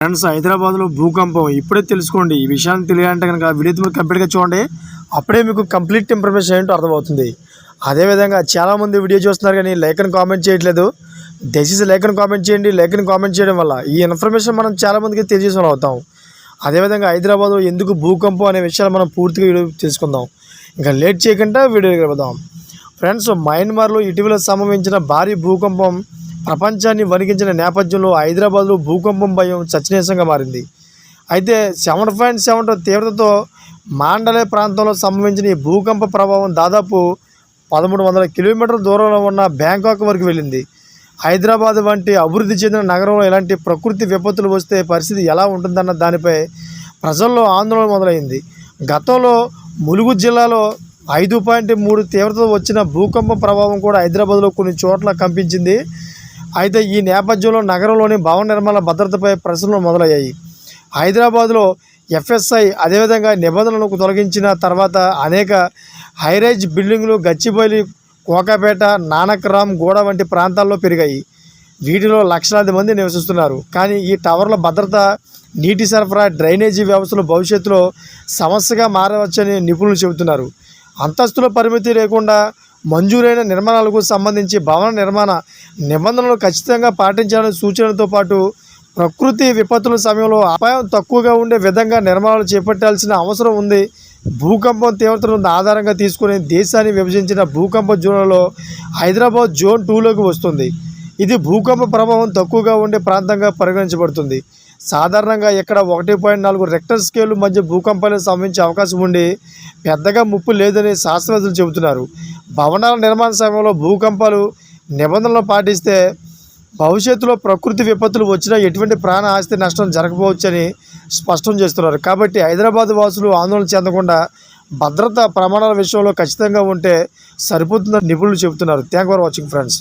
Friends, హైదరాబాద్లో భూకంపం ఇప్పుడే తెలుసుకోండి. ఈ విషయాన్ని తెలియాలంటే కనుక వీడియో మీరు కంప్లీట్గా చూడండి. అప్పుడే మీకు కంప్లీట్ ఇన్ఫర్మేషన్ ఏంటో అర్థమవుతుంది. అదేవిధంగా చాలామంది వీడియో చూస్తున్నారు కానీ లైక్ అని కామెంట్ చేయట్లేదు. దయచేసి లైక్ అని కామెంట్ చేయండి. లైక్ అని కామెంట్ చేయడం వల్ల ఈ ఇన్ఫర్మేషన్ మనం చాలామందికి తెలియజేసిన అవుతాం. అదేవిధంగా హైదరాబాద్లో ఎందుకు భూకంపం అనే విషయాలు మనం పూర్తిగా వీడియో తెలుసుకుందాం. ఇంకా లేట్ చేయకుండా వీడియోకి వెళ్దాం. ఫ్రెండ్స్, మయన్మార్లో ఇటీవల సంభవించిన భారీ భూకంపం ప్రపంచాన్ని వణికించిన నేపథ్యంలో హైదరాబాద్లో భూకంపం భయం చర్చనీయాంశంగా మారింది. అయితే 7.7 తీవ్రతతో మాండలే ప్రాంతంలో సంభవించిన ఈ భూకంప ప్రభావం దాదాపు 1300 కిలోమీటర్ల దూరంలో ఉన్న బ్యాంకాక్ వరకు వెళ్ళింది. హైదరాబాద్ వంటి అభివృద్ధి చెందిన నగరంలో ఇలాంటి ప్రకృతి విపత్తులు వస్తే పరిస్థితి ఎలా ఉంటుందన్న దానిపై ప్రజల్లో ఆందోళన మొదలైంది. గతంలో ములుగు జిల్లాలో 5.3 తీవ్రతతో వచ్చిన భూకంప ప్రభావం కూడా హైదరాబాద్లో కొన్ని చోట్ల కంపించింది. అయితే ఈ నేపథ్యంలో నగరంలోని భవన నిర్మాణ భద్రతపై ప్రశ్నలు మొదలయ్యాయి. హైదరాబాద్లో ఎఫ్ఎస్ఐ అదేవిధంగా నిబంధనలకు తొలగించిన తర్వాత అనేక హైరైజ్ బిల్డింగులు గచ్చిబౌలి, కోకాపేట, నానక్రామ్ గూడ వంటి ప్రాంతాల్లో పెరిగాయి. వీటిలో లక్షలాది మంది నివసిస్తున్నారు. కానీ ఈ టవర్ల భద్రత, నీటి సరఫరా, డ్రైనేజీ వ్యవస్థలు భవిష్యత్తులో సమస్యగా మారవచ్చని నిపుణులు చెబుతున్నారు. అంతస్తుల పరిమితి లేకుండా మంజూరైన నిర్మాణాలకు సంబంధించి భవన నిర్మాణ నిబంధనలు ఖచ్చితంగా పాటించాలనే సూచనలతో పాటు ప్రకృతి విపత్తుల సమయంలో అపాయం తక్కువగా ఉండే విధంగా నిర్మాణాలు చేపట్టాల్సిన అవసరం ఉంది. భూకంపం తీవ్రతను ఆధారంగా తీసుకుని దేశాన్ని విభజించిన భూకంప జోన్లలో హైదరాబాద్ జోన్ 2లోకి వస్తుంది. ఇది భూకంప ప్రభావం తక్కువగా ఉండే ప్రాంతంగా పరిగణించబడుతుంది. సాధారణంగా ఇక్కడ 1.4 రెక్టర్ స్కేలు మధ్య భూకంపాలు సంభవించే అవకాశం ఉండి పెద్దగా ముప్పు లేదని శాస్త్రవేత్తలు చెబుతున్నారు. భవనాల నిర్మాణ సమయంలో భూకంపాలు నిబంధనలు పాటిస్తే భవిష్యత్తులో ప్రకృతి విపత్తులు వచ్చినా ఎటువంటి ప్రాణ ఆస్తి నష్టం జరగకపోవచ్చని స్పష్టం చేస్తున్నారు. కాబట్టి హైదరాబాద్ వాసులు ఆందోళన చెందకుండా భద్రతా ప్రమాణాల విషయంలో ఖచ్చితంగా ఉంటే సరిపోతుందని నిపుణులు చెబుతున్నారు. Thank for watching friends.